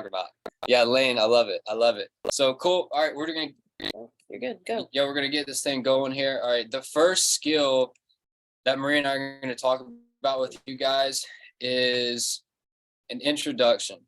talking about. Yeah, Lane, I love it. I love it. So cool. All right, we're gonna. You're good. Go. Yeah, we're gonna get this thing going here. All right, the first skill that Maria and I are gonna talk about with you guys is an introduction.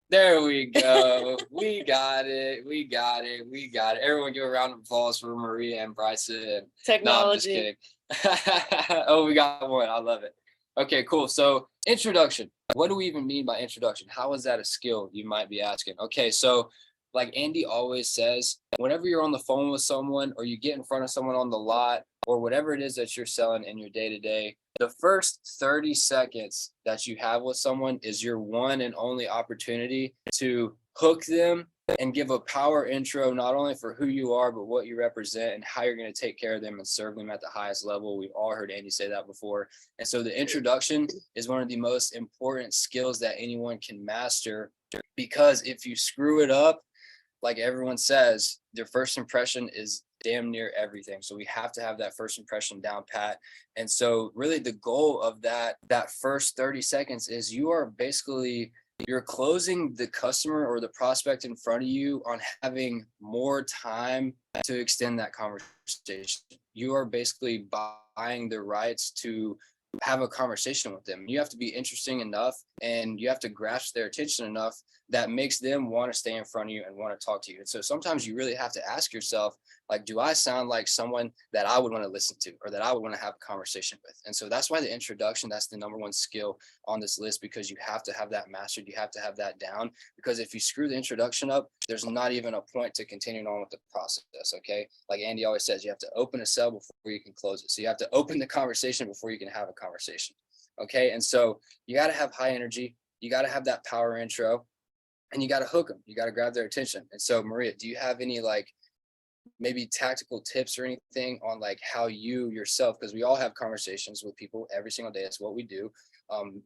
There we go. We got it. We got it. We got it. Everyone give a round of applause for Maria and Bryson. No, I'm just Technology. kidding. Oh, we got one. I love it. Okay, cool. So introduction. What do we even mean by introduction? How is that a skill, you might be asking? Okay, so like Andy always says, whenever you're on the phone with someone or you get in front of someone on the lot or whatever it is that you're selling in your day-to-day, the first 30 seconds that you have with someone is your one and only opportunity to hook them and give a power intro, not only for who you are, but what you represent and how you're going to take care of them and serve them at the highest level. We've all heard Andy say that before. And so the introduction is one of the most important skills that anyone can master, because if you screw it up, like everyone says, their first impression is damn near everything. So we have to have that first impression down pat. And so really the goal of that first 30 seconds is you're closing the customer or the prospect in front of you on having more time to extend that conversation. You are basically buying the rights to have a conversation with them. You have to be interesting enough and you have to grasp their attention enough that makes them want to stay in front of you and want to talk to you. And so sometimes you really have to ask yourself, like, do I sound like someone that I would want to listen to or that I would want to have a conversation with? And so that's why the introduction, that's the number one skill on this list, because you have to have that mastered. You have to have that down, because if you screw the introduction up, there's not even a point to continuing on with the process. Okay. Like Andy always says, you have to open a sale before you can close it. So you have to open the conversation before you can have a conversation. Okay. And so you got to have high energy. You got to have that power intro. And you got to hook them. You got to grab their attention. And so, Maria, do you have any like maybe tactical tips or anything on like how you yourself, because we all have conversations with people every single day. It's what we do.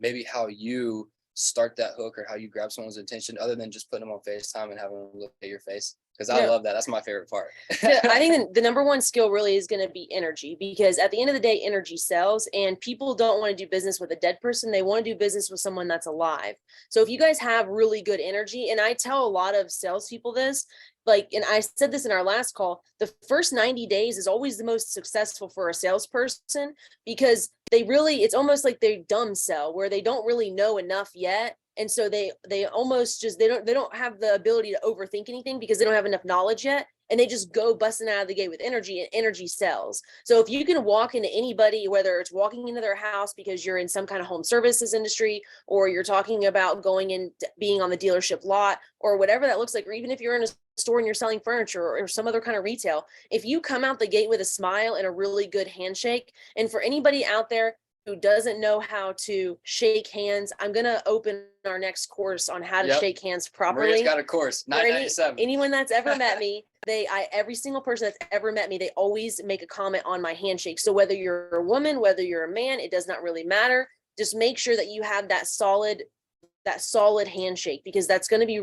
Maybe how you start that hook or how you grab someone's attention other than just putting them on FaceTime and having them look at your face. Because I love that. That's my favorite part. I think the number one skill really is going to be energy, because at the end of the day, energy sells, and people don't want to do business with a dead person. They want to do business with someone that's alive. So if you guys have really good energy, and I tell a lot of salespeople this, like, and I said this in our last call, the first 90 days is always the most successful for a salesperson, because it's almost like they dumb sell, where they don't really know enough yet. And so they almost just, they don't have the ability to overthink anything because they don't have enough knowledge yet. And they just go busting out of the gate with energy, and energy sells. So if you can walk into anybody, whether it's walking into their house because you're in some kind of home services industry, or you're talking about going and being on the dealership lot, or whatever that looks like, or even if you're in a store and you're selling furniture or some other kind of retail, if you come out the gate with a smile and a really good handshake, and for anybody out there who doesn't know how to shake hands, I'm going to open our next course on how to shake hands properly. Maria's got a course, $9.97. Anyone that's ever met me, every single person that's ever met me, they always make a comment on my handshake. So whether you're a woman, whether you're a man, it does not really matter. Just make sure that you have that solid handshake, because that's going to be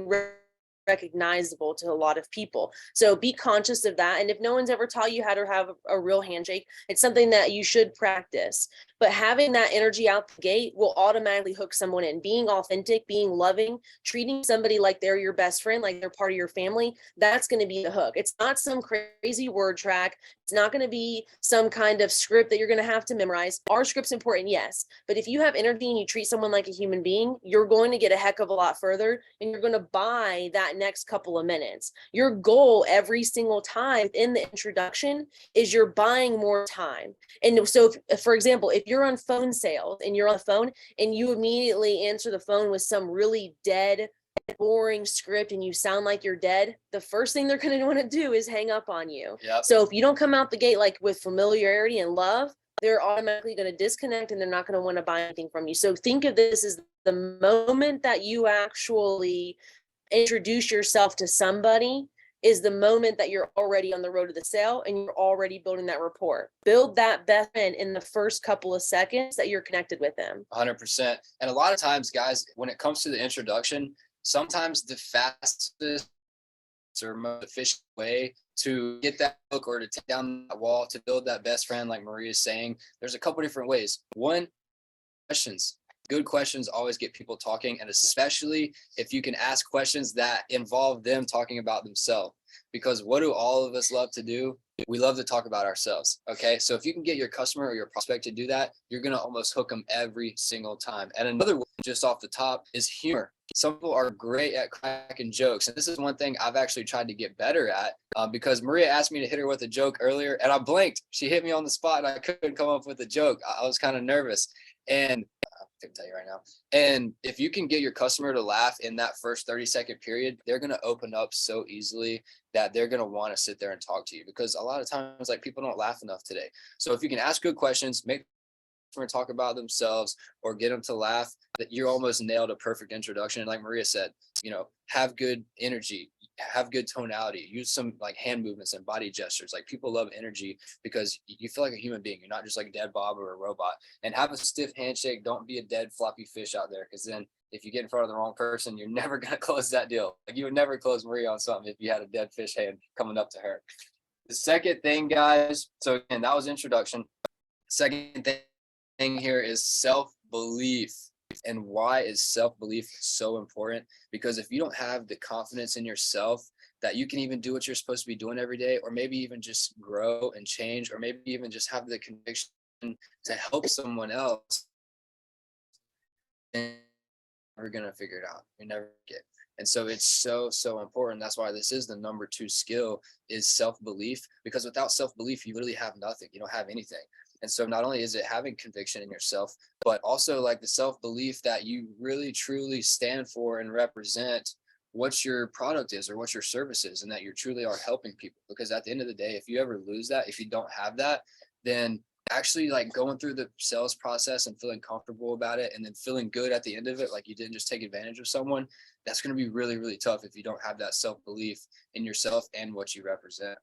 recognizable to a lot of people. So be conscious of that. And if no one's ever taught you how to have a real handshake, it's something that you should practice. But having that energy out the gate will automatically hook someone in. Being authentic, being loving, treating somebody like they're your best friend, like they're part of your family, that's going to be the hook. It's not some crazy word track. It's not going to be some kind of script that you're going to have to memorize. Our script's important, yes. But if you have energy and you treat someone like a human being, you're going to get a heck of a lot further, and you're going to buy that next couple of minutes. Your goal every single time in the introduction is you're buying more time. And so, for example, if you're on phone sales and you're on the phone and you immediately answer the phone with some really dead, boring script and you sound like you're dead, the first thing they're going to want to do is hang up on you. Yep. So if you don't come out the gate like with familiarity and love, they're automatically going to disconnect and they're not going to want to buy anything from you. So think of this as the moment that you actually introduce yourself to somebody is the moment that you're already on the road to the sale and you're already building that rapport. Build that best friend in the first couple of seconds that you're connected with them. 100%. And a lot of times, guys, when it comes to the introduction, sometimes the fastest or most efficient way to get that hook or to take down that wall, to build that best friend, like Maria is saying, there's a couple different ways. One, questions. Good questions always get people talking, and especially if you can ask questions that involve them talking about themselves. Because what do all of us love to do? We love to talk about ourselves. Okay. So if you can get your customer or your prospect to do that, you're going to almost hook them every single time. And another one, just off the top, is humor. Some people are great at cracking jokes. And this is one thing I've actually tried to get better at, because Maria asked me to hit her with a joke earlier and I blinked. She hit me on the spot and I couldn't come up with a joke. I was kind of nervous. And I can tell you right now. And if you can get your customer to laugh in that first 30-second period, they're going to open up so easily that they're going to want to sit there and talk to you, because a lot of times, like, people don't laugh enough today. So if you can ask good questions, make them talk about themselves or get them to laugh, that you almost nailed a perfect introduction. And like Maria said, have good energy, have good tonality, use some like hand movements and body gestures. Like, people love energy because you feel like a human being. You're not just like a dead Bob or a robot. And have a stiff handshake. Don't be a dead floppy fish out there, because then if you get in front of the wrong person, you're never going to close that deal. Like, you would never close Maria on something if you had a dead fish hand coming up to her. The second thing, guys, so again, that was introduction. Second thing here is self-belief. And why is self-belief so important? Because if you don't have the confidence in yourself that you can even do what you're supposed to be doing every day, or maybe even just grow and change, or maybe even just have the conviction to help someone else, then you're going to figure it out. You never get. And so it's so important. That's why this is the number 2 skill, is self-belief, because without self-belief, you literally have nothing. You don't have anything. And so not only is it having conviction in yourself, but also like the self-belief that you really truly stand for and represent what your product is or what your service is, and that you truly are helping people. Because at the end of the day, if you ever lose that, if you don't have that, then actually like going through the sales process and feeling comfortable about it and then feeling good at the end of it, like you didn't just take advantage of someone, that's going to be really, really tough if you don't have that self-belief in yourself and what you represent.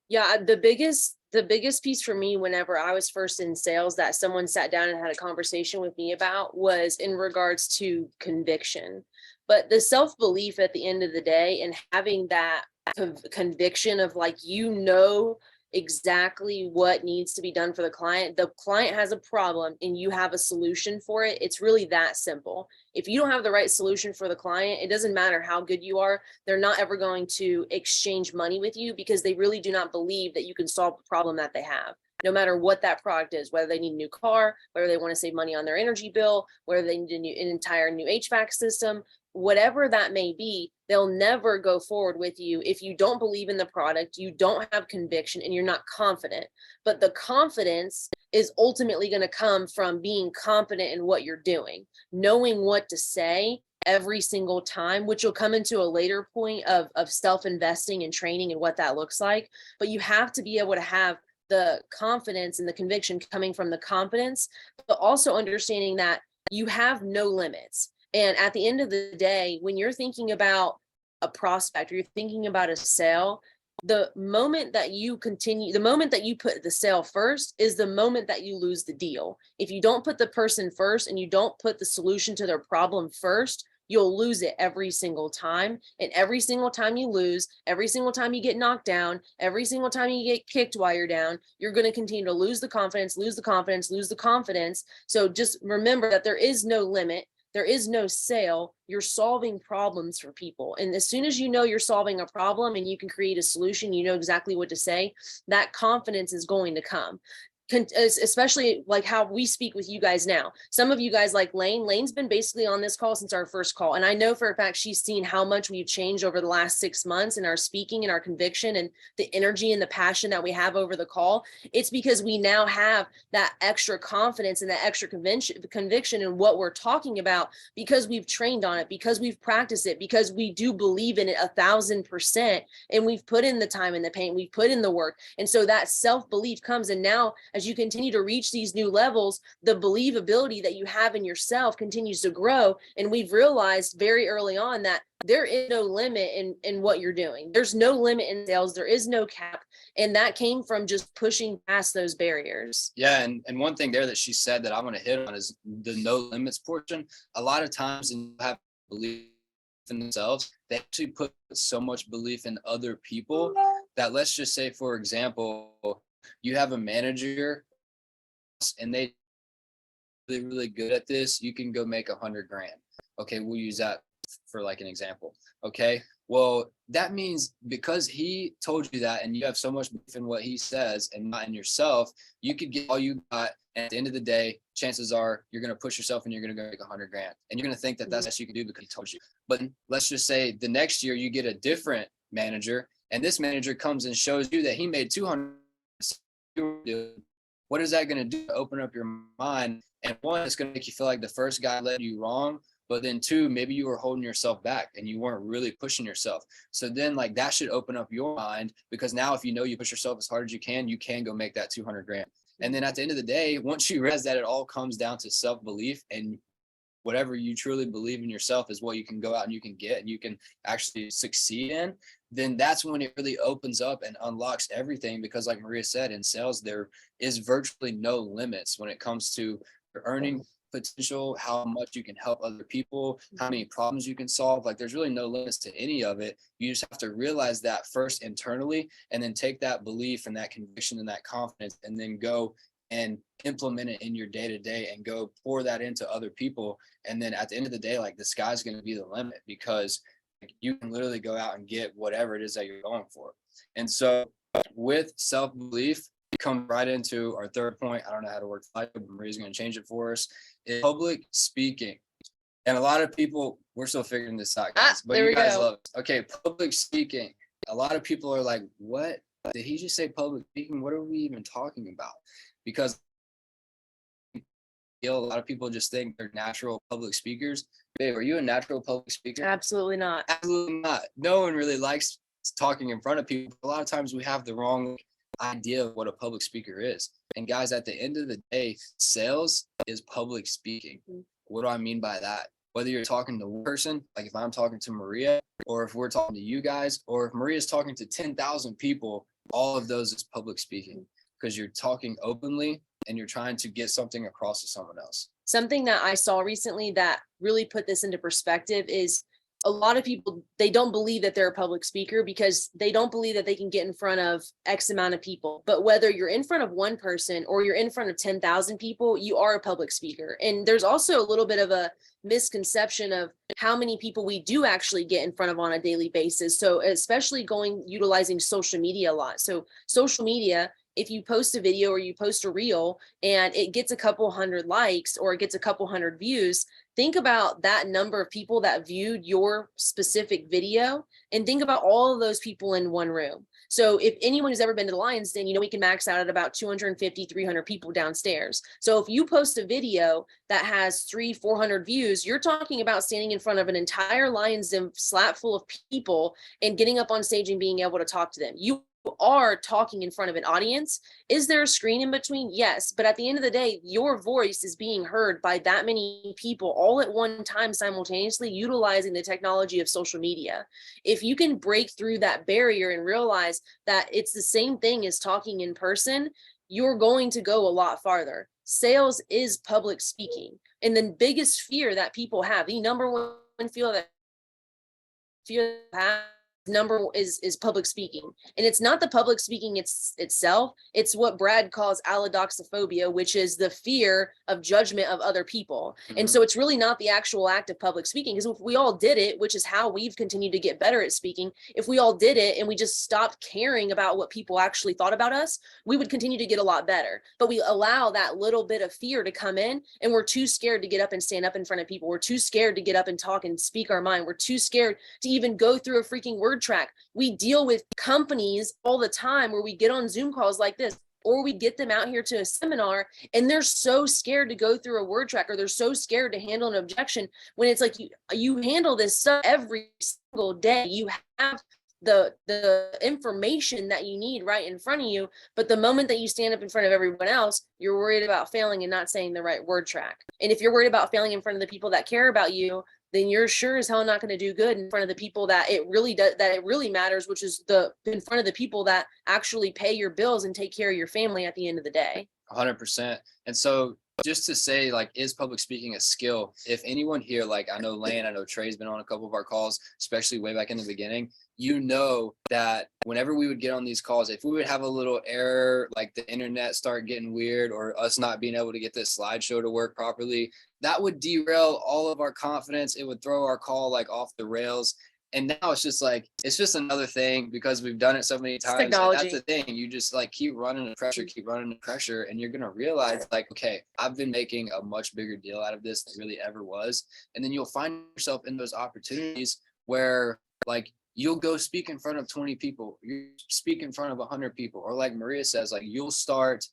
Yeah, the biggest piece for me whenever I was first in sales that someone sat down and had a conversation with me about was in regards to conviction. But the self-belief at the end of the day, and having that conviction of like, exactly what needs to be done for the client. The client has a problem and you have a solution for it. It's really that simple. If you don't have the right solution for the client, it doesn't matter how good you are. They're not ever going to exchange money with you, because they really do not believe that you can solve the problem that they have. No matter what that product is, whether they need a new car, whether they want to save money on their energy bill, whether they need an entire new HVAC system, whatever that may be, they'll never go forward with you if you don't believe in the product, you don't have conviction, and you're not confident. But the confidence is ultimately going to come from being confident in what you're doing, knowing what to say every single time, which will come into a later point of self-investing and training and what that looks like. But you have to be able to have the confidence and the conviction coming from the confidence, but also understanding that you have no limits. And at the end of the day, when you're thinking about a prospect or you're thinking about a sale, the moment that you put the sale first is the moment that you lose the deal. If you don't put the person first and you don't put the solution to their problem first, you'll lose it every single time. And every single time you lose, every single time you get knocked down, every single time you get kicked while you're down, you're going to continue to lose the confidence, lose the confidence, lose the confidence. So just remember that there is no limit. There is no sale. You're solving problems for people. And as soon as you know you're solving a problem and you can create a solution, you know exactly what to say, that confidence is going to come. Especially like how we speak with you guys now. Some of you guys like Lane's been basically on this call since our first call. And I know for a fact she's seen how much we've changed over the last 6 months in our speaking and our conviction and the energy and the passion that we have over the call. It's because we now have that extra confidence and that extra conviction in what we're talking about, because we've trained on it, because we've practiced it, because we do believe in it 1,000%. And we've put in the time and the pain, we've put in the work. And so that self-belief comes. And now, as you continue to reach these new levels, the believability that you have in yourself continues to grow. And we've realized very early on that there is no limit in what you're doing. There's no limit in sales. There is no cap. And that came from just pushing past those barriers. Yeah. And one thing there that she said that I want to hit on is the no limits portion. A lot of times, and you have belief in themselves, they actually put so much belief in other people that, let's just say, for example, you have a manager and they really, really good at this, you can go make 100 grand. Okay, we'll use that for like an example. Okay, well, that means because he told you that and you have so much belief in what he says and not in yourself, you could get all you got. And at the end of the day, chances are you're going to push yourself and you're going to go make 100 grand. And you're going to think that that's what you can do because he told you. But let's just say the next year you get a different manager and this manager comes and shows you that he made 200. What is that going to do? Open up your mind. And one, it's going to make you feel like the first guy led you wrong. But then two, maybe you were holding yourself back and you weren't really pushing yourself. So then like that should open up your mind, because now if you know you push yourself as hard as you can go make that 200 grand. And then at the end of the day, once you realize that it all comes down to self-belief and whatever you truly believe in yourself is what you can go out and you can get and you can actually succeed in, then that's when it really opens up and unlocks everything. Because like Maria said, in sales, there is virtually no limits when it comes to earning potential, how much you can help other people, how many problems you can solve. Like there's really no limits to any of it. You just have to realize that first internally, and then take that belief and that conviction and that confidence and then go and implement it in your day-to-day and go pour that into other people. And then at the end of the day, like the sky's going to be the limit, because you can literally go out and get whatever it is that you're going for. And so with self-belief, come right into our third point. I don't know how to work, but Maria's going to change it for us. Is public speaking. And a lot of people, we're still figuring this out, guys, but you guys love it. Okay, public speaking. A lot of people are like, what? Did he just say public speaking? What are we even talking about? Because a lot of people just think they're natural public speakers. Babe, are you a natural public speaker? Absolutely not. Absolutely not. No one really likes talking in front of people. A lot of times we have the wrong idea of what a public speaker is. And guys, at the end of the day, sales is public speaking. What do I mean by that? Whether you're talking to one person, like if I'm talking to Maria, or if we're talking to you guys, or if Maria's talking to 10,000 people, all of those is public speaking, because you're talking openly and you're trying to get something across to someone else. Something that I saw recently that really put this into perspective is a lot of people, they don't believe that they're a public speaker because they don't believe that they can get in front of X amount of people. But whether you're in front of one person or you're in front of 10,000 people, you are a public speaker. And there's also a little bit of a misconception of how many people we do actually get in front of on a daily basis. So especially utilizing social media a lot. So social media, if you post a video or you post a reel and it gets a couple hundred likes or it gets a couple hundred views, think about that number of people that viewed your specific video and think about all of those people in one room. So if anyone who's ever been to the Lions Den, we can max out at about 250, 300 people downstairs. So if you post a video that has 300-400 views, you're talking about standing in front of an entire Lions Den slap full of people and getting up on stage and being able to talk to them. You are talking in front of an audience. Is there a screen in between? Yes. But at the end of the day, your voice is being heard by that many people all at one time, simultaneously utilizing the technology of social media. If you can break through that barrier and realize that it's the same thing as talking in person, you're going to go a lot farther. Sales is public speaking. And the biggest fear that people have, the number one fear number is public speaking. And it's not the public speaking itself, it's what Brad calls allodoxophobia, which is the fear of judgment of other people. And so it's really not the actual act of public speaking, because if we all did it, which is how we've continued to get better at speaking, if we all did it and we just stopped caring about what people actually thought about us, we would continue to get a lot better. But we allow that little bit of fear to come in, and we're too scared to get up and stand up in front of people. We're too scared to get up and talk and speak our mind. We're too scared to even go through a freaking word track. We deal with companies all the time where we get on Zoom calls like this, or we get them out here to a seminar and they're so scared to go through a word track, or they're so scared to handle an objection, when it's like you handle this stuff every single day. You have the information that you need right in front of you, but the moment that you stand up in front of everyone else, you're worried about failing and not saying the right word track. And if you're worried about failing in front of the people that care about you, then you're sure as hell not going to do good in front of the people that it really matters, which is in front of the people that actually pay your bills and take care of your family at the end of the day. 100%. And so just to say, like, is public speaking a skill? If anyone here, like, I know Lane, I know Trey's been on a couple of our calls, especially way back in the beginning, you know that whenever we would get on these calls, if we would have a little error, like the internet start getting weird or us not being able to get this slideshow to work properly, that would derail all of our confidence. It would throw our call like off the rails. And now it's just like, it's just another thing because we've done it so many times. And that's the thing. You just like keep running the pressure, and you're going to realize like, okay, I've been making a much bigger deal out of this than really ever was. And then you'll find yourself in those opportunities where like you'll go speak in front of 20 people, you speak in front of 100 people, or like Maria says, like you'll start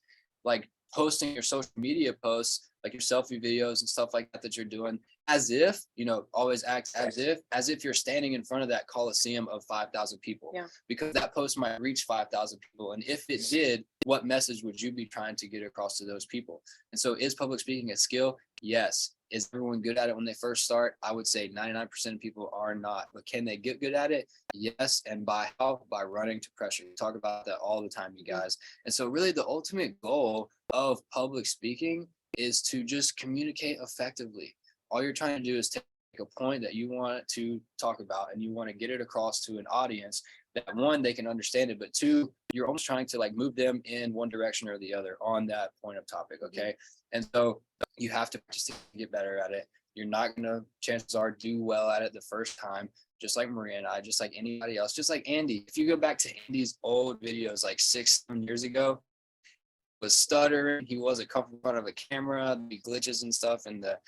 like posting your social media posts, like your selfie videos and stuff like that that you're doing, as if, you know, always act as if you're standing in front of that Coliseum of 5,000 people. Yeah. Because that post might reach 5,000 people. And if it did, what message would you be trying to get across to those people? And so is public speaking a skill? Yes. Is everyone good at it when they first start? I would say 99% of people are not. But can they get good at it? Yes. And by how? By running to pressure. We talk about that all the time, you guys. And so really the ultimate goal of public speaking is to just communicate effectively. All you're trying to do is take a point that you want to talk about and you want to get it across to an audience that, one, they can understand it, but two, you're almost trying to like move them in one direction or the other on that point of topic. Okay. And so you have to just get better at it. You're not going to, chances are, do well at it the first time, just like Maria and I, just like anybody else, just like Andy. If you go back to Andy's old videos like 6-7 years ago, was stuttering, he wasn't comfortable in front of a camera, the glitches and stuff, and the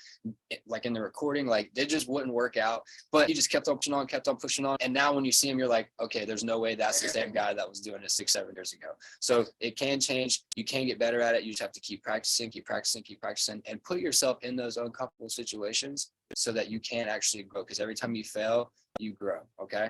like in the recording, like it just wouldn't work out. But he just kept on pushing on. And now when you see him, you're like, okay, there's no way that's the same guy that was doing it 6-7 years ago. So it can change. You can get better at it. You just have to keep practicing, and put yourself in those uncomfortable situations so that you can actually grow. Because every time you fail, you grow. Okay.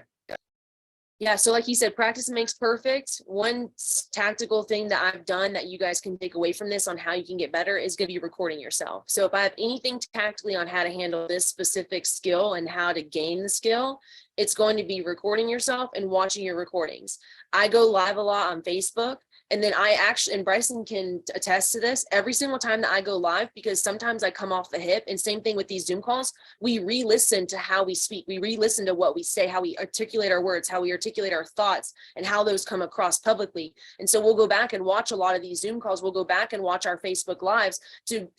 Yeah, so like you said, practice makes perfect. One tactical thing that I've done that you guys can take away from this on how you can get better is going to be recording yourself. So if I have anything tactically on how to handle this specific skill and how to gain the skill, it's going to be recording yourself and watching your recordings. I go live a lot on Facebook. And then I actually, and Bryson can attest to this, every single time that I go live, because sometimes I come off the hip, and same thing with these Zoom calls, we re-listen to how we speak. We re-listen to what we say, how we articulate our words, how we articulate our thoughts, and how those come across publicly. And so we'll go back and watch a lot of these Zoom calls. We'll go back and watch our Facebook lives to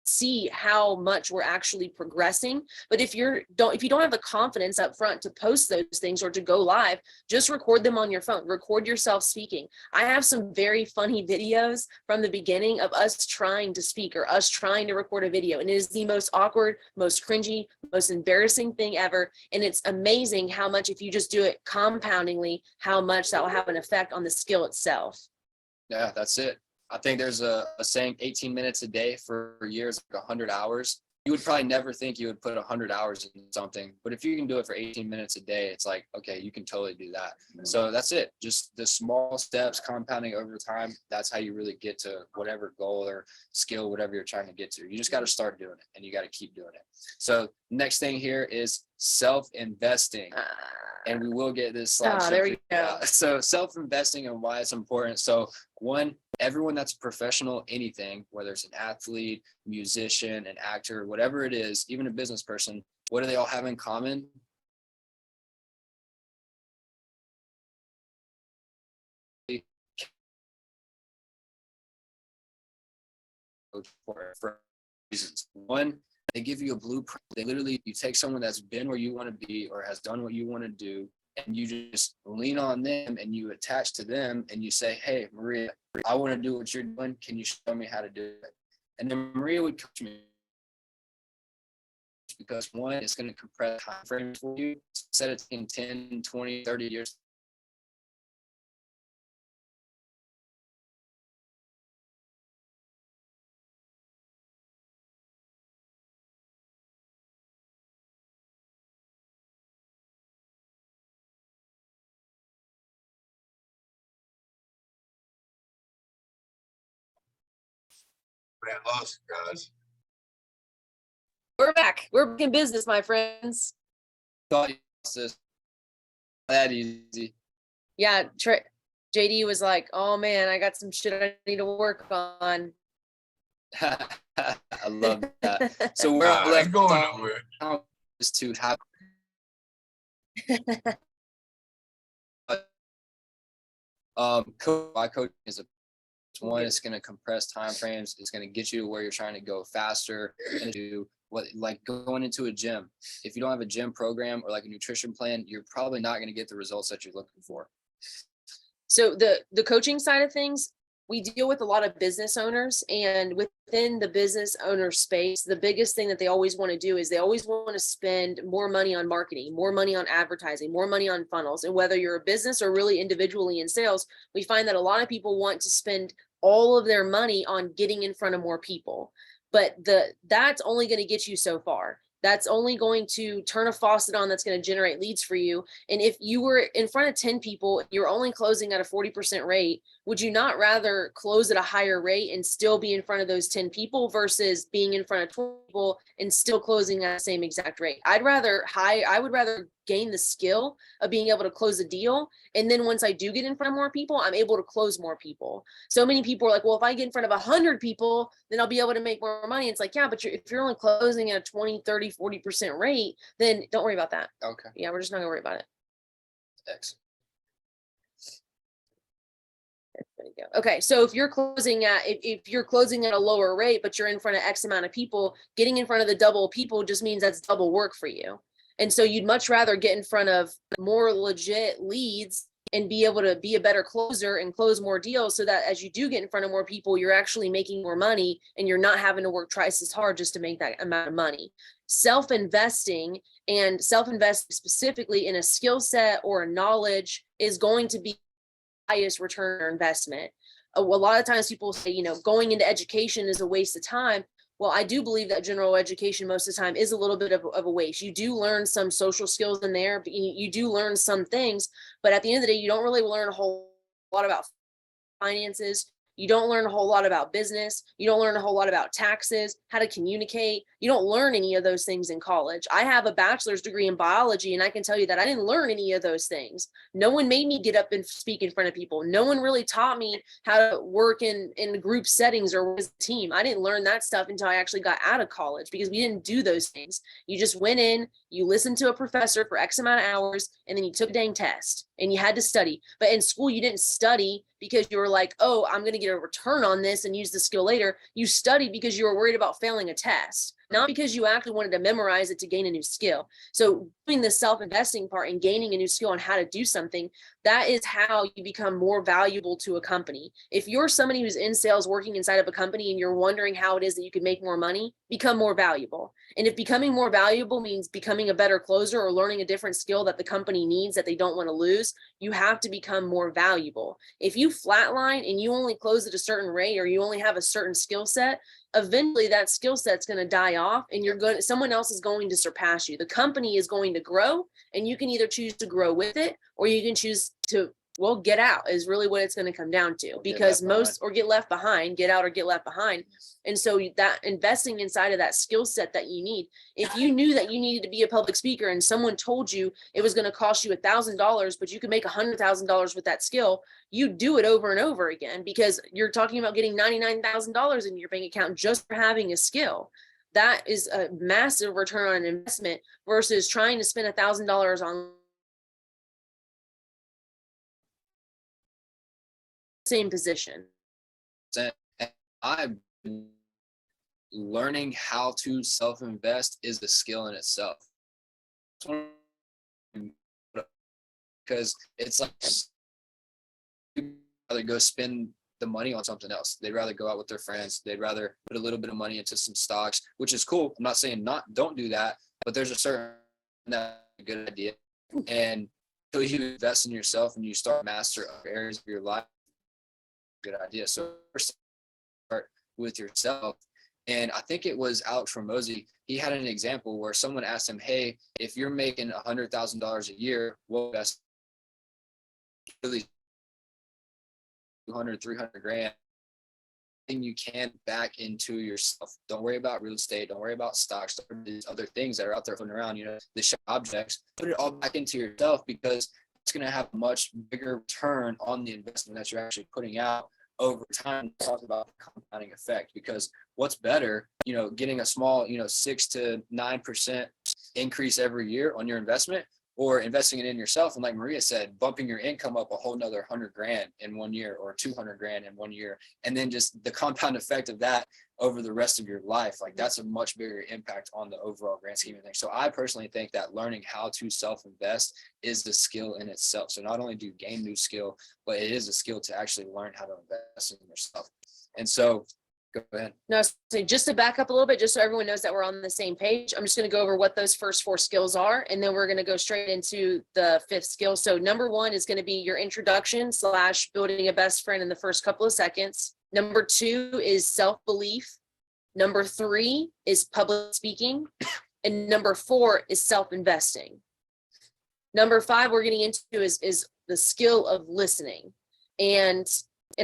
see how much we're actually progressing. But if you don't have the confidence up front to post those things or to go live, just record them on your phone. Record yourself speaking. I have some very funny videos from the beginning of us trying to speak or us trying to record a video, and it is the most awkward, most cringy, most embarrassing thing ever. And it's amazing how much, if you just do it compoundingly, how much that will have an effect on the skill itself. Yeah, that's it. I think there's a saying, 18 minutes a day for years, like 100 hours. You would probably never think you would put 100 hours in something, but if you can do it for 18 minutes a day, it's like, okay, you can totally do that. So that's it. Just the small steps compounding over time. That's how you really get to whatever goal or skill, whatever you're trying to get to. You just got to start doing it, and you got to keep doing it. So next thing here is self-investing. And we will get this slide. There we go. So self-investing and why it's important. So one, everyone that's a professional, anything, whether it's an athlete, musician, an actor, whatever it is, even a business person, what do they all have in common? For reasons. One, they give you a blueprint. They literally, you take someone that's been where you want to be or has done what you want to do, and you just lean on them and you attach to them and you say, hey, Maria, I want to do what you're doing. Can you show me how to do it? And then Maria would coach me, because one, it's going to compress time frames for you. Instead of taking 10, 20, 30 years. Man, lost, guys. We're back. We're back in business, my friends. Thought you lost this that easy. Yeah, JD was like, oh man, I got some shit I need to work on. I love that. So where I Nah, I ain't left going off nowhere. is to have my coaching is a one, it's going to compress time frames. It's going to get you to where you're trying to go faster and do what, like going into a gym. If you don't have a gym program or like a nutrition plan, you're probably not going to get the results that you're looking for. So the coaching side of things, we deal with a lot of business owners, and within the business owner space, the biggest thing that they always want to do is they always want to spend more money on marketing, more money on advertising, more money on funnels. And whether you're a business or really individually in sales, we find that a lot of people want to spend all of their money on getting in front of more people. But that's only going to get you so far. That's only going to turn a faucet on that's going to generate leads for you. And if you were in front of 10 people, you're only closing at a 40% rate, would you not rather close at a higher rate and still be in front of those 10 people versus being in front of 20 people and still closing at the same exact rate? I would rather gain the skill of being able to close a deal. And then once I do get in front of more people, I'm able to close more people. So many people are like, well, if I get in front of 100 people, then I'll be able to make more money. It's like, yeah, but if you're only closing at a 20, 30, 40% rate, then don't worry about that. Okay. Yeah, we're just not gonna worry about it. Excellent. There you go. Okay, so if you're closing at if you're closing at a lower rate, but you're in front of X amount of people, getting in front of the double people just means that's double work for you. And so you'd much rather get in front of more legit leads and be able to be a better closer and close more deals, so that as you do get in front of more people, you're actually making more money and you're not having to work twice as hard just to make that amount of money. Self-investing specifically in a skill set or a knowledge is going to be highest return or investment. A lot of times people say, going into education is a waste of time. Well, I do believe that general education most of the time is a little bit of a waste. You do learn some social skills in there, but you do learn some things, but at the end of the day, you don't really learn a whole lot about finances. You don't learn a whole lot about business. You don't learn a whole lot about taxes, how to communicate. You don't learn any of those things in college. I have a bachelor's degree in biology, and I can tell you that I didn't learn any of those things. No one made me get up and speak in front of people. No one really taught me how to work in group settings or as a team. I didn't learn that stuff until I actually got out of college, because we didn't do those things. You just went in, you listened to a professor for X amount of hours, and then you took a dang test and you had to study. But in school, you didn't study because you were like, oh, I'm going to get a return on this and use the skill later. You studied because you were worried about failing a test, not because you actually wanted to memorize it to gain a new skill. So doing the self-investing part and gaining a new skill on how to do something, that is how you become more valuable to a company. If you're somebody who's in sales working inside of a company and you're wondering how it is that you can make more money, become more valuable. And if becoming more valuable means becoming a better closer or learning a different skill that the company needs that they don't want to lose, you have to become more valuable. If you flatline and you only close at a certain rate, or you only have a certain skill set, eventually that skill set's going to die off, and someone else is going to surpass you. The company is going to grow, and you can either choose to grow with it, or you can choose to, well, get out is really what it's going to come down to, because get left behind, get out or get left behind. And so that investing inside of that skill set that you need, if you knew that you needed to be a public speaker and someone told you it was going to cost you $1,000, but you could make $100,000 with that skill, you do it over and over again, because you're talking about getting $99,000 in your bank account just for having a skill. That is a massive return on investment versus trying to spend $1,000 on same position. I'm learning how to self-invest is a skill in itself, because it's like they'd rather go spend the money on something else. They'd rather go out with their friends. They'd rather put a little bit of money into some stocks, which is cool. I'm not saying don't do that, but there's a certain that's a good idea. And until you invest in yourself and you start master areas of your life, good idea. So first start with yourself. And I think it was Alex Ramosi. He had an example where someone asked him, hey, if you're making $100,000 a year, what best really 200, 300 grand you can back into yourself. Don't worry about real estate. Don't worry about stocks, these other things that are out there floating around, the shiny objects. Put it all back into yourself, because it's going to have a much bigger return on the investment that you're actually putting out over time. Talk about the compounding effect, because what's better, getting a small, 6 to 9% increase every year on your investment, or investing it in yourself. And like Maria said, bumping your income up a whole nother 100 grand in 1 year, or 200 grand in 1 year. And then just the compound effect of that over the rest of your life, like that's a much bigger impact on the overall grand scheme of things. So I personally think that learning how to self-invest is the skill in itself. So not only do you gain new skill, but it is a skill to actually learn how to invest in yourself. And so go ahead. No, so just to back up a little bit, just so everyone knows that we're on the same page, I'm just going to go over what those first 4 skills are, and then we're going to go straight into the 5th skill. So number 1 is going to be your introduction / building a best friend in the first couple of seconds. Number 2 is self-belief. Number 3 is public speaking. And number 4 is self-investing. Number 5 we're getting into is the skill of listening. And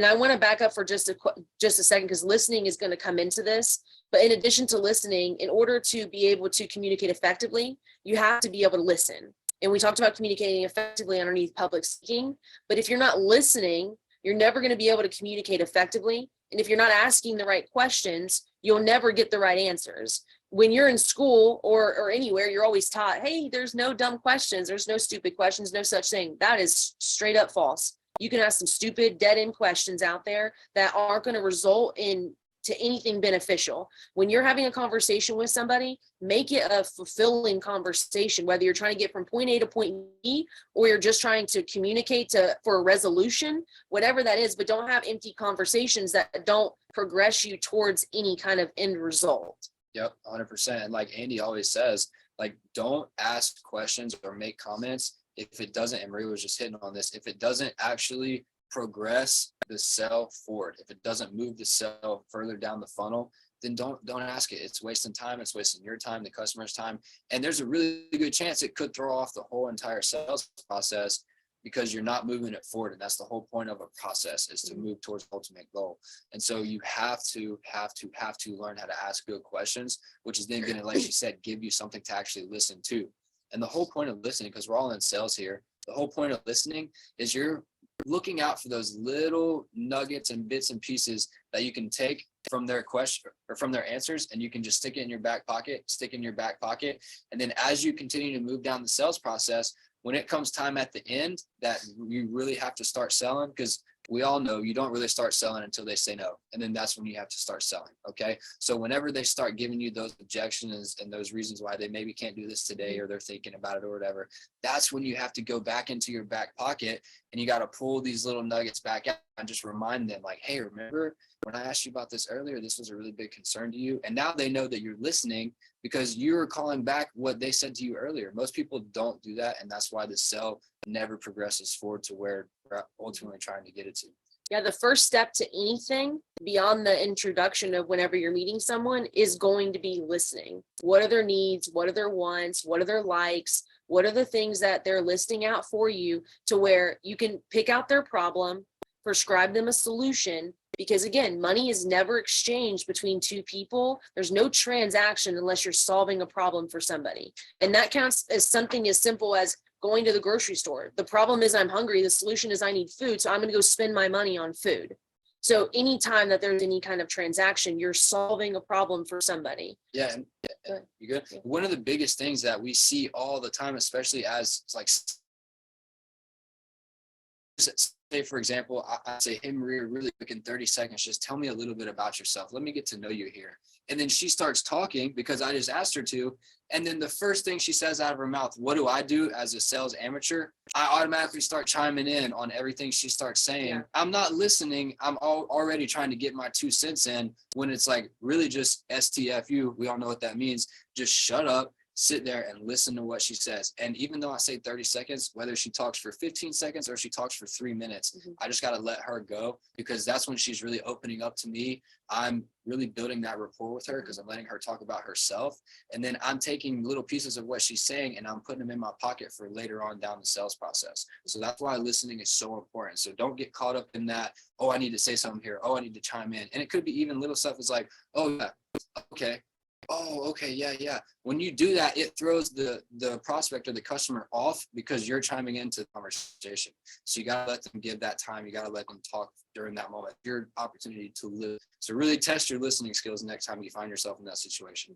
I want to back up for just a second, because listening is going to come into this. But in addition to listening, in order to be able to communicate effectively, you have to be able to listen. And we talked about communicating effectively underneath public speaking. But if you're not listening, you're never going to be able to communicate effectively. And if you're not asking the right questions, you'll never get the right answers. When you're in school or anywhere, you're always taught, hey, there's no dumb questions. There's no stupid questions, no such thing. That is straight up false. You can ask some stupid dead end questions out there that aren't going to result to anything beneficial. When you're having a conversation with somebody, make it a fulfilling conversation, whether you're trying to get from point A to point B, or you're just trying to communicate for a resolution, whatever that is, but don't have empty conversations that don't progress you towards any kind of end result. Yep, 100%. And like Andy always says, like, don't ask questions or make comments if it doesn't, and Maria was just hitting on this, if it doesn't actually progress the sell forward, if it doesn't move the sell further down the funnel, then don't ask it. It's wasting time. It's wasting your time, the customer's time. And there's a really good chance it could throw off the whole entire sales process, because you're not moving it forward. And that's the whole point of a process, is to move towards the ultimate goal. And so you have to learn how to ask good questions, which is then going to, like she said, give you something to actually listen to. And the whole point of listening, because we're all in sales here, the whole point of listening is you're looking out for those little nuggets and bits and pieces that you can take from their question or from their answers, and you can just stick it in your back pocket. And then as you continue to move down the sales process, when it comes time at the end that you really have to start selling, because we all know you don't really start selling until they say no. And then that's when you have to start selling. Okay. So whenever they start giving you those objections and those reasons why they maybe can't do this today, or they're thinking about it or whatever, that's when you have to go back into your back pocket, and you got to pull these little nuggets back out and just remind them, like, hey, remember when I asked you about this earlier, this was a really big concern to you. And now they know that you're listening, because you're calling back what they said to you earlier. Most people don't do that. And that's why the sell never progresses forward to where we're ultimately trying to get it to. Yeah, the first step to anything beyond the introduction of whenever you're meeting someone is going to be listening. What are their needs? What are their wants? What are their likes? What are the things that they're listing out for you, to where you can pick out their problem, prescribe them a solution? Because again, money is never exchanged between two people. There's no transaction unless you're solving a problem for somebody. And that counts as something as simple as going to the grocery store. The problem is I'm hungry. The solution is I need food. So I'm going to go spend my money on food. So anytime that there's any kind of transaction, you're solving a problem for somebody. Yeah. And you good? Yeah. One of the biggest things that we see all the time, especially as like, say, for example, I say, hey, Maria, really quick in 30 seconds, just tell me a little bit about yourself. Let me get to know you here. And then she starts talking because I just asked her to. And then the first thing she says out of her mouth, what do I do as a sales amateur? I automatically start chiming in on everything she starts saying. Yeah. I'm not listening. I'm already trying to get my 2 cents in, when it's like really just STFU. We all know what that means. Just shut up. Sit there and listen to what she says. And even though I say 30 seconds, whether she talks for 15 seconds or she talks for 3 minutes, I just got to let her go, because that's when she's really opening up to me. I'm really building that rapport with her, because I'm letting her talk about herself. And then I'm taking little pieces of what she's saying and I'm putting them in my pocket for later on down the sales process. So that's why listening is so important. So don't get caught up in that, oh, I need to say something here. Oh, I need to chime in. And it could be even little stuff is like, oh, yeah, okay. Oh, okay. Yeah. When you do that, it throws the prospect or the customer off because you're chiming into the conversation. So you got to let them give that time. You got to let them talk during that moment. Your opportunity to live. So really test your listening skills next time you find yourself in that situation.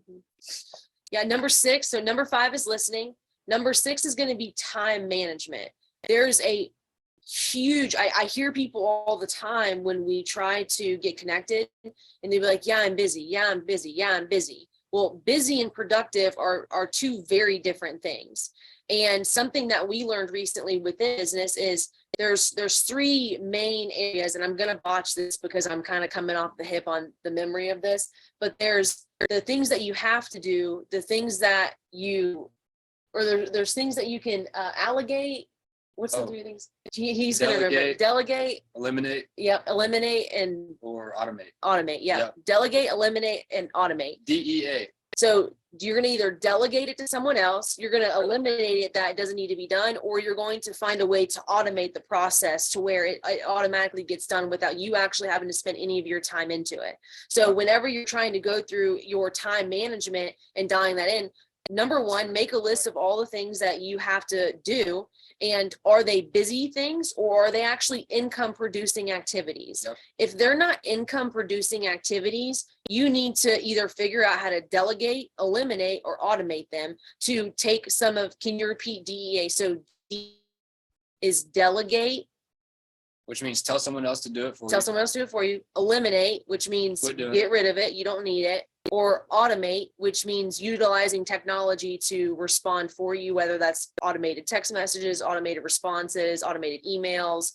Yeah. Number 6. So number 5 is listening. Number 6 is going to be time management. There's a huge, I hear people all the time when we try to get connected and they'll be like, yeah, I'm busy. Yeah, I'm busy. Yeah, I'm busy. Well, busy and productive are two very different things. And something that we learned recently within business is there's 3 main areas, and I'm going to botch this because I'm kind of coming off the hip on the memory of this, but there's the things that you have to do, the things that you, or there's things that you can allegate. What's the 3 things? He's going to remember. Delegate, eliminate. Yep. Eliminate or automate. Automate. Yeah. Yep. Delegate, eliminate, and automate. DEA. So you're going to either delegate it to someone else, you're going to eliminate it that it doesn't need to be done, or you're going to find a way to automate the process to where it automatically gets done without you actually having to spend any of your time into it. So whenever you're trying to go through your time management and dialing that in, number 1, make a list of all the things that you have to do. And are they busy things, or are they actually income producing activities? Yep. If they're not income producing activities, you need to either figure out how to delegate, eliminate, or automate them to take some of, can you repeat DEA? So D is delegate. Which means tell someone else to do it for you. Tell someone else to do it for you. Eliminate, which means get rid of it. You don't need it. Or automate, which means utilizing technology to respond for you, whether that's automated text messages, automated responses, automated emails,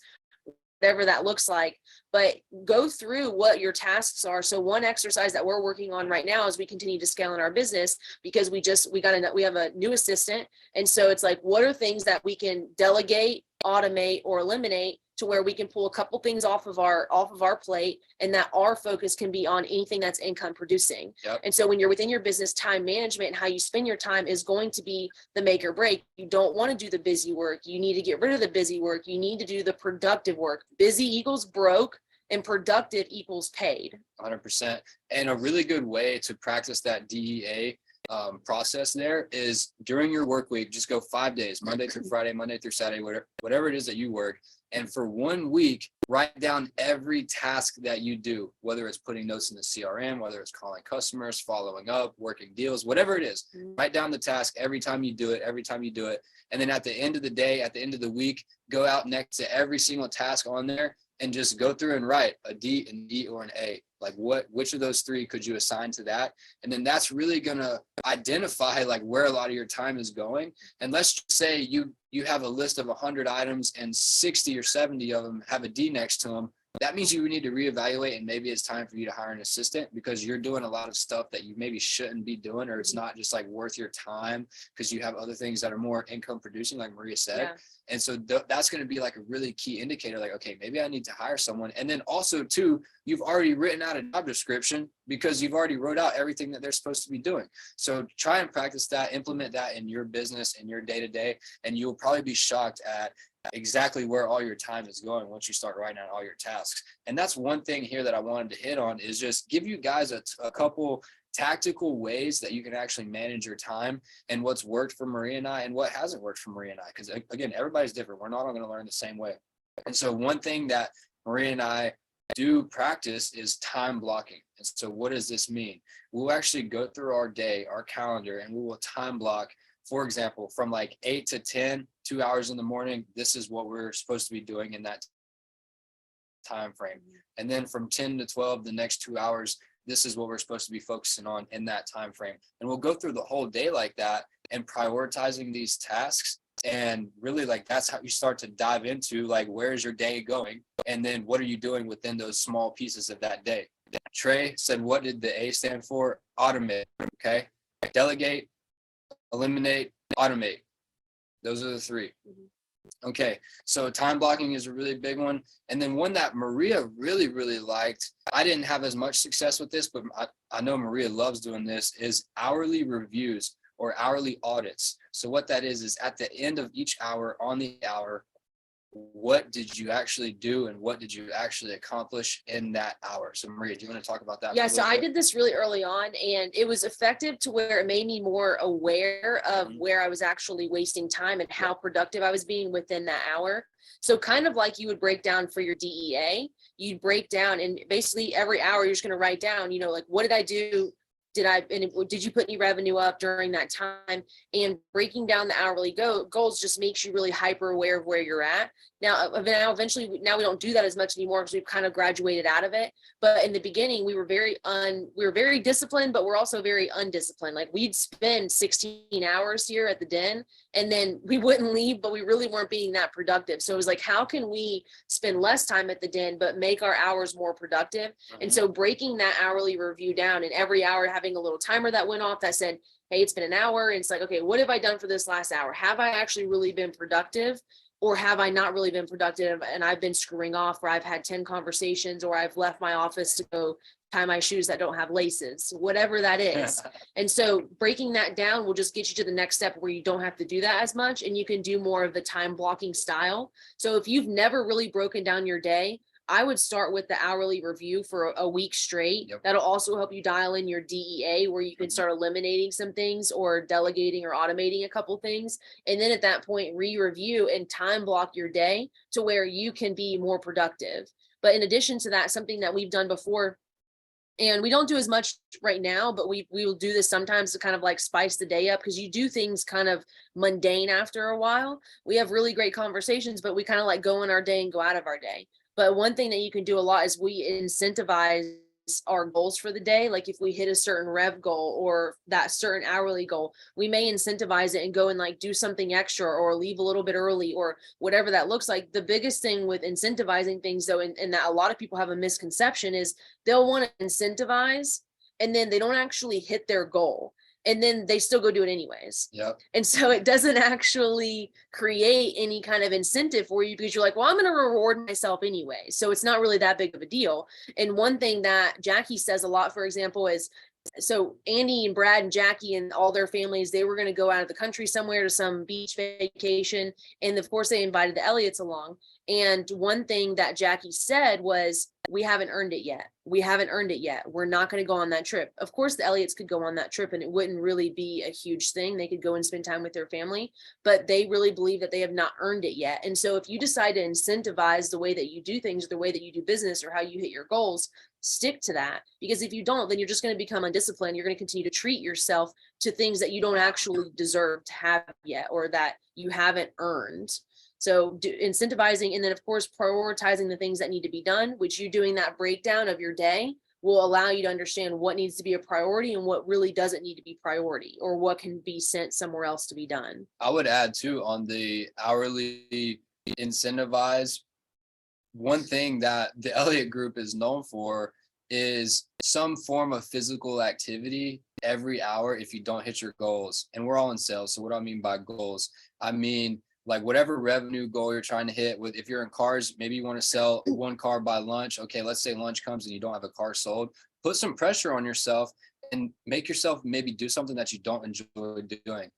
whatever that looks like. But go through what your tasks are. So one exercise that we're working on right now as we continue to scale in our business, because we have a new assistant. And so it's like, what are things that we can delegate, automate, or eliminate to where we can pull a couple things off of our plate, and that our focus can be on anything that's income producing. Yep. And so when you're within your business, time management and how you spend your time is going to be the make or break. You don't want to do the busy work. You need to get rid of the busy work. You need to do the productive work. Busy equals broke, and productive equals paid. 100%. And a really good way to practice that DEA process there is during your work week, just go 5 days, Monday through Friday, Monday through Saturday, whatever it is that you work. And for 1 week, write down every task that you do, whether it's putting notes in the CRM, whether it's calling customers, following up, working deals, whatever it is. Write down the task every time you do it. And then at the end of the day, at the end of the week, go out next to every single task on there and just go through and write a D, an E, or an A. Like which of those 3 could you assign to that? And then that's really going to identify like where a lot of your time is going. And let's just say you have a list of 100 items and 60 or 70 of them have a D next to them. That means you need to reevaluate, and maybe it's time for you to hire an assistant because you're doing a lot of stuff that you maybe shouldn't be doing, or it's not just like worth your time because you have other things that are more income producing, like Maria said. Yeah. And so that's going to be like a really key indicator, like, okay, maybe I need to hire someone. And then also too, you've already written out a job description because you've already wrote out everything that they're supposed to be doing. So try and practice that, implement that in your business, in your day-to-day, and you'll probably be shocked at exactly where all your time is going once you start writing out all your tasks. And that's one thing here that I wanted to hit on, is just give you guys a couple tactical ways that you can actually manage your time and what's worked for Maria and I and what hasn't worked for Maria and I. Because again, everybody's different. We're not all going to learn the same way. And so one thing that Maria and I do practice is time blocking. And so what does this mean? We'll actually go through our day, our calendar, and we will time block. For example, from like 8 to 10, 2 hours in the morning, this is what we're supposed to be doing in that time frame. And then from 10 to 12, the next 2 hours, this is what we're supposed to be focusing on in that time frame. And we'll go through the whole day like that and prioritizing these tasks. And really, like, that's how you start to dive into, like, where's your day going? And then what are you doing within those small pieces of that day? Trey said, what did the A stand for? Automate. Okay. Delegate, eliminate, automate. Those are the 3. Okay, so time blocking is a really big one. And then one that Maria really, really liked, I didn't have as much success with this, but I know Maria loves doing this, is hourly reviews or hourly audits. So what that is at the end of each hour, on the hour, what did you actually do and what did you actually accomplish in that hour? So Maria, do you want to talk about that? Yeah, so I did this really early on, and it was effective to where it made me more aware of where I was actually wasting time and how productive I was being within that hour. So kind of like you would break down for your DEA, you'd break down, and basically every hour you're just going to write down, you know, like, what did I do? Did you put any revenue up during that time? And breaking down the hourly goals just makes you really hyper aware of where you're at. Now eventually we don't do that as much anymore because we've kind of graduated out of it. But in the beginning, we were very disciplined, but we're also very undisciplined. Like, we'd spend 16 hours here at the den and then we wouldn't leave, but we really weren't being that productive. So it was like, how can we spend less time at the den, but make our hours more productive? And so breaking that hourly review down, and every hour having a little timer that went off that said, hey, it's been an hour. And it's like, okay, what have I done for this last hour? Have I actually really been productive? Or have I not really been productive and I've been screwing off, or I've had 10 conversations, or I've left my office to go tie my shoes that don't have laces, whatever that is. And so breaking that down will just get you to the next step where you don't have to do that as much, and you can do more of the time blocking style. So if you've never really broken down your day, I would start with the hourly review for a week straight. Yep. That'll also help you dial in your DEA, where you can start eliminating some things or delegating or automating a couple things. And then at that point, re-review and time block your day to where you can be more productive. But in addition to that, something that we've done before, and we don't do as much right now, but we will do this sometimes to kind of like spice the day up, because you do things kind of mundane after a while. We have really great conversations, but we kind of like go in our day and go out of our day. But one thing that you can do a lot is we incentivize our goals for the day. Like, if we hit a certain rev goal or that certain hourly goal, we may incentivize it and go and like do something extra or leave a little bit early or whatever that looks like. The biggest thing with incentivizing things, though, and that a lot of people have a misconception, is they'll want to incentivize and then they don't actually hit their goal, and then they still go do it anyways. Yep. And so it doesn't actually create any kind of incentive for you, because you're like, well, I'm going to reward myself anyway. So it's not really that big of a deal. And one thing that Jackie says a lot, for example, is, so Andy and Brad and Jackie and all their families, they were going to go out of the country somewhere to some beach vacation. And of course they invited the Elliots along. And one thing that Jackie said was, we haven't earned it yet. We haven't earned it yet. We're not going to go on that trip. Of course, the Elliots could go on that trip and it wouldn't really be a huge thing. They could go and spend time with their family, but they really believe that they have not earned it yet. And so if you decide to incentivize the way that you do things, the way that you do business, or how you hit your goals, stick to that. Because if you don't, then you're just going to become undisciplined. You're going to continue to treat yourself to things that you don't actually deserve to have yet, or that you haven't earned. So incentivizing, and then of course prioritizing the things that need to be done, which you doing that breakdown of your day will allow you to understand what needs to be a priority and what really doesn't need to be priority, or what can be sent somewhere else to be done. I would add too, on the hourly incentivize, one thing that the Elliott Group is known for is some form of physical activity every hour if you don't hit your goals. And we're all in sales. So what do I mean by goals? I mean, like, whatever revenue goal you're trying to hit with. If you're in cars, maybe you want to sell one car by lunch. Okay, let's say lunch comes and you don't have a car sold. Put some pressure on yourself and make yourself maybe do something that you don't enjoy doing.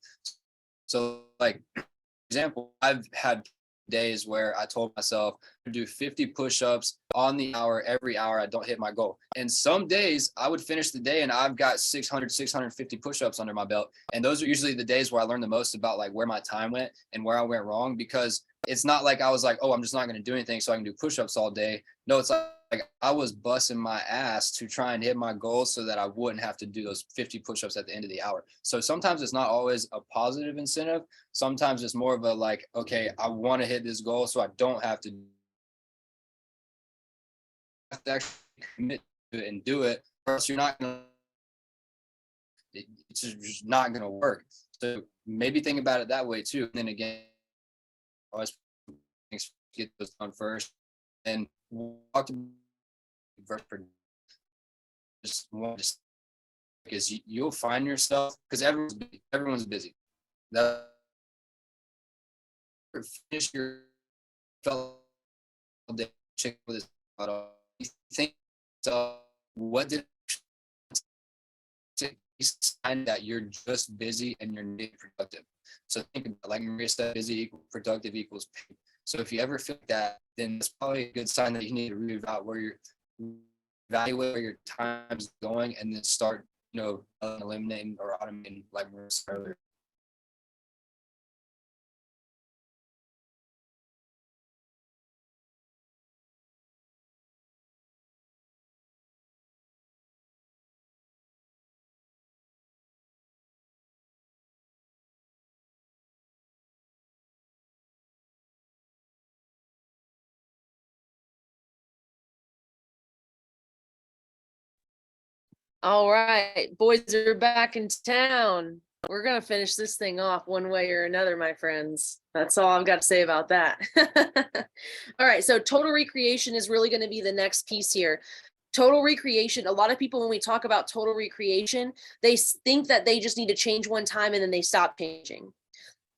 So, like, for example, I've had days where I told myself to do 50 push-ups on the hour, every hour I don't hit my goal. And some days I would finish the day and I've got 650 push-ups under my belt. And those are usually the days where I learn the most about like where my time went and where I went wrong, because it's not like I was like, oh, I'm just not going to do anything so I can do push-ups all day. No, it's like I was busting my ass to try and hit my goals so that I wouldn't have to do those 50 push-ups at the end of the hour. So sometimes it's not always a positive incentive. Sometimes it's more of a like, okay, I want to hit this goal so I don't have to actually commit to it and do it, or else you're not going to, it's just not going to work. So maybe think about it that way too. And then again, always get those done first, and walk to just one, because you'll find yourself, because everyone's busy. That finish your day check with this. You think so? What did sign that you're just busy and you're not productive? So think about, like Maria said, busy equals productive equals paid. So if you ever feel like that, then it's probably a good sign that you need to evaluate where your time's going, and then start, eliminating or automating, like we were saying earlier. All right, boys are back in town. We're gonna finish this thing off one way or another, my friends. That's all I've got to say about that. All right, so total recreation is really going to be the next piece here. Total recreation, a lot of people, when we talk about total recreation, they think that they just need to change one time and then they stop changing.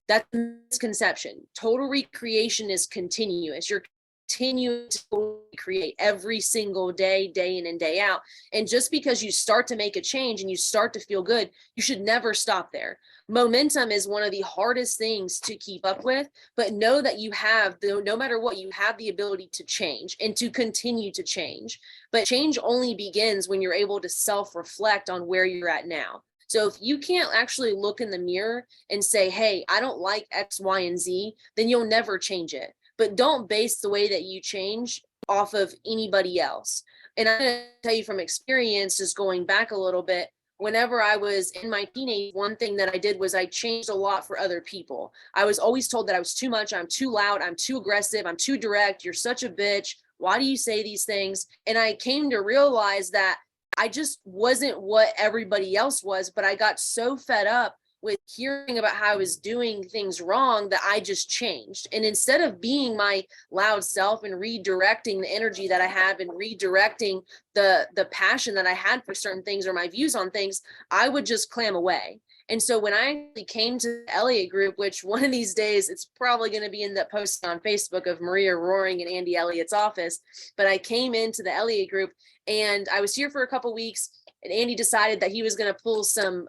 That's a misconception. Total recreation is continuous. You're continuing to create every single day, day in and day out. And just because you start to make a change and you start to feel good, you should never stop there. Momentum is one of the hardest things to keep up with, but know that you have, no matter what, you have the ability to change and to continue to change. But change only begins when you're able to self-reflect on where you're at now. So if you can't actually look in the mirror and say, hey, I don't like X, Y, and Z, then you'll never change it. But don't base the way that you change off of anybody else. And I'm going to tell you from experience, just going back a little bit, whenever I was in my teenage, one thing that I did was I changed a lot for other people. I was always told that I was too much, I'm too loud, I'm too aggressive, I'm too direct, you're such a bitch. Why do you say these things? And I came to realize that I just wasn't what everybody else was, but I got so fed up with hearing about how I was doing things wrong that I just changed. And instead of being my loud self and redirecting the energy that I have and redirecting the passion that I had for certain things or my views on things, I would just clam away. And so when I actually came to the Elliott group, which one of these days, it's probably going to be in the post on Facebook of Maria roaring in Andy Elliott's office, but I came into the Elliott group and I was here for a couple weeks, and Andy decided that he was going to pull some,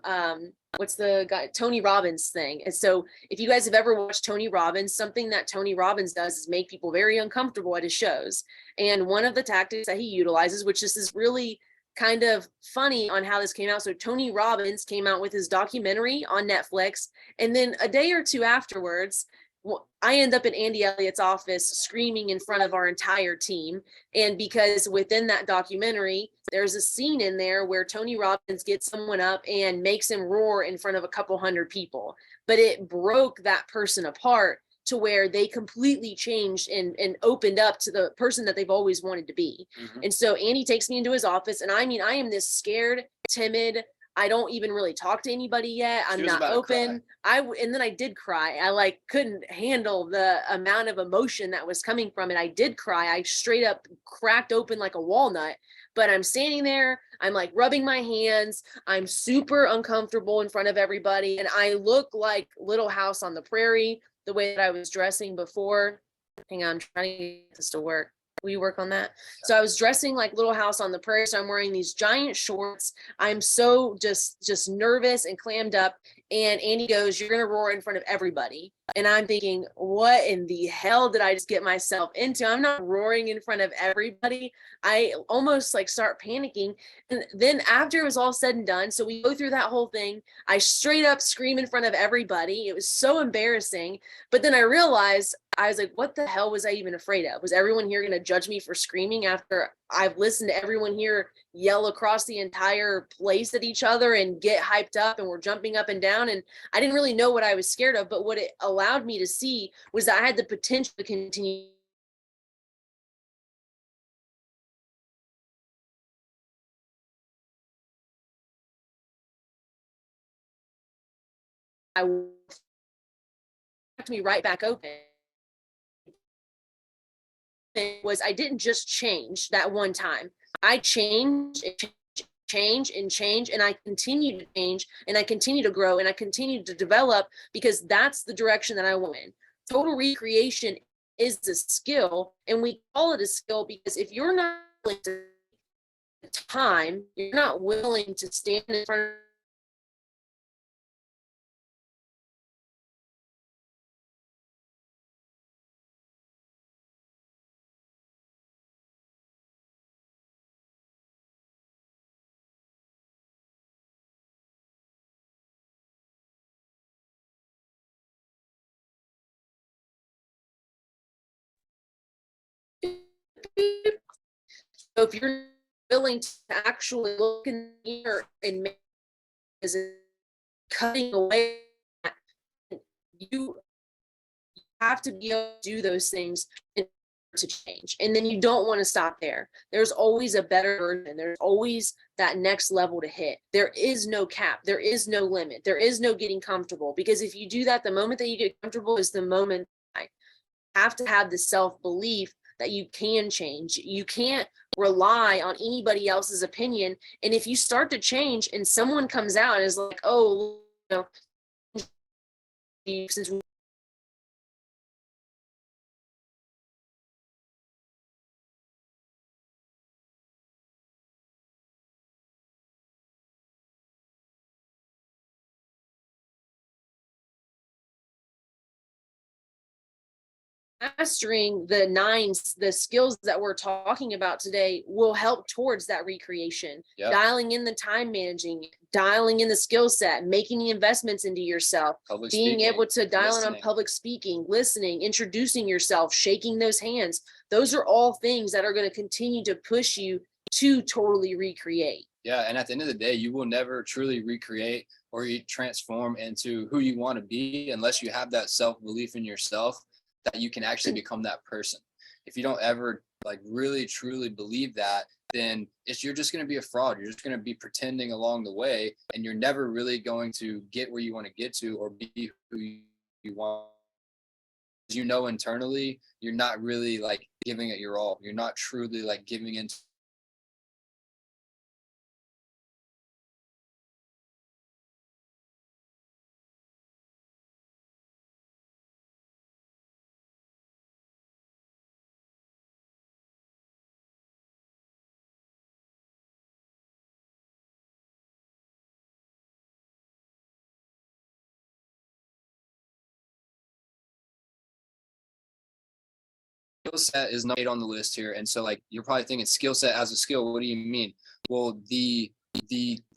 what's the guy, Tony Robbins thing. And so if you guys have ever watched Tony Robbins, something that Tony Robbins does is make people very uncomfortable at his shows. And one of the tactics that he utilizes, which is really kind of funny on how this came out. So Tony Robbins came out with his documentary on Netflix. And then a day or two afterwards, I end up in Andy Elliott's office screaming in front of our entire team. And because within that documentary, there's a scene in there where Tony Robbins gets someone up and makes him roar in front of a couple hundred people. But it broke that person apart to where they completely changed and opened up to the person that they've always wanted to be. Mm-hmm. And so Andy takes me into his office, and I mean, I am this scared, timid, I don't even really talk to anybody yet. I'm not open. And then I did cry. I couldn't handle the amount of emotion that was coming from it. I did cry. I straight up cracked open like a walnut, but I'm standing there. I'm like rubbing my hands. I'm super uncomfortable in front of everybody. And I look like Little House on the Prairie, the way that I was dressing before. Hang on, I'm trying to get this to work. Will you work on that? So I was dressing like Little House on the Prairie. So I'm wearing these giant shorts. I'm so just nervous and clammed up. And Andy goes, "You're going to roar in front of everybody." And I'm thinking, what in the hell did I just get myself into? I'm not roaring in front of everybody. I almost start panicking. And then after it was all said and done, so we go through that whole thing, I straight up scream in front of everybody. It was so embarrassing. But then I realized, I was like, what the hell was I even afraid of? Was everyone here going to judge me for screaming after I've listened to everyone here yell across the entire place at each other and get hyped up and we're jumping up and down? And I didn't really know what I was scared of, but what it allowed me to see was that I had the potential to continue. I me right back open. Was I didn't just change that one time. I changed and change, and I continue to change, and I continue to grow, and I continue to develop, because that's the direction that I went in. Total recreation is a skill, and we call it a skill because if you're not willing to time, you're not willing to stand in front So if you're willing to actually look in the mirror and make is cutting away, you have to be able to do those things to change. And then you don't want to stop there. There's always a better version. There's always that next level to hit. There is no cap. There is no limit. There is no getting comfortable, because if you do that, the moment that you get comfortable is the moment I have to have the self-belief that you can change. You can't rely on anybody else's opinion. And if you start to change and someone comes out and is like, oh, you know, since mastering the skills that we're talking about today will help towards that recreation. Yep. Dialing in the time managing, dialing in the skill set, making the investments into yourself, Public being speaking, able to dial in on listening. public speaking, listening, introducing yourself, shaking those hands. Those are all things that are going to continue to push you to totally recreate. Yeah, and at the end of the day, you will never truly recreate or you transform into who you want to be unless you have that self-belief in yourself that you can actually become that person. If you don't ever like really truly believe that, then you're just going to be a fraud. You're just going to be pretending along the way, and you're never really going to get where you want to get to or be who you want. You know, internally, you're not really like giving it your all. You're not truly like giving into skill set is not made on the list here. And so like you're probably thinking skill set as a skill. What do you mean? Well, the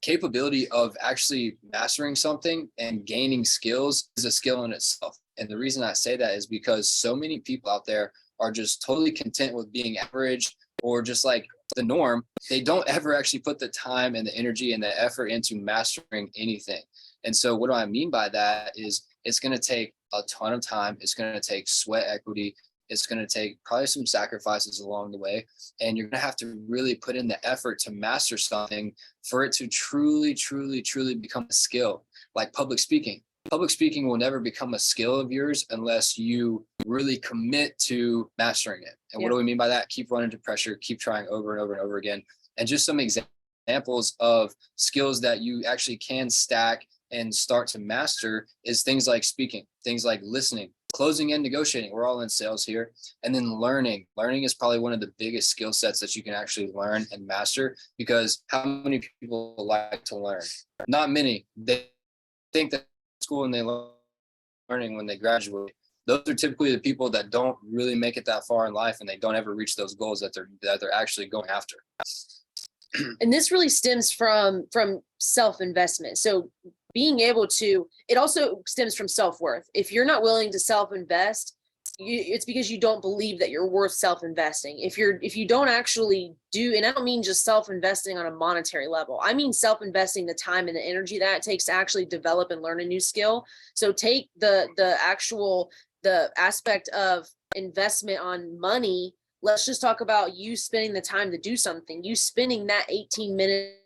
capability of actually mastering something and gaining skills is a skill in itself. And the reason I say that is because so many people out there are just totally content with being average or just like the norm. They don't ever actually put the time and the energy and the effort into mastering anything. And so what do I mean by that is it's going to take a ton of time. It's going to take sweat equity. It's going to take probably some sacrifices along the way. And you're going to have to really put in the effort to master something for it to truly, truly, truly become a skill. Like public speaking. Public speaking will never become a skill of yours unless you really commit to mastering it. And what do we mean by that? Keep running to pressure, keep trying over and over and over again. And just some examples of skills that you actually can stack and start to master is things like speaking, things like listening, closing and negotiating. We're all in sales here. And then learning. Learning is probably one of the biggest skill sets that you can actually learn and master, because how many people like to learn? Not many. They think that school and they learning when they graduate. Those are typically the people that don't really make it that far in life, and they don't ever reach those goals that they're actually going after. And this really stems from self-investment. So being able to, it also stems from self-worth. If you're not willing to self-invest, it's because you don't believe that you're worth self-investing. If you don't actually do, and I don't mean just self-investing on a monetary level, I mean self-investing the time and the energy that it takes to actually develop and learn a new skill. So take the aspect of investment on money. Let's just talk about you spending the time to do something, you spending that 18 minutes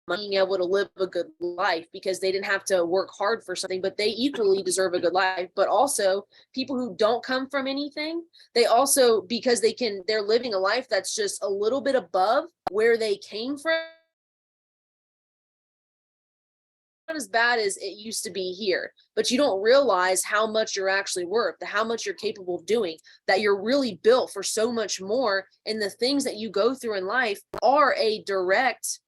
being able to live a good life because they didn't have to work hard for something, but they equally deserve a good life. But also people who don't come from anything, they also, because they're living a life that's just a little bit above where they came from. Not as bad as it used to be here, but you don't realize how much you're actually worth, how much you're capable of doing, that you're really built for so much more. And the things that you go through in life are a direct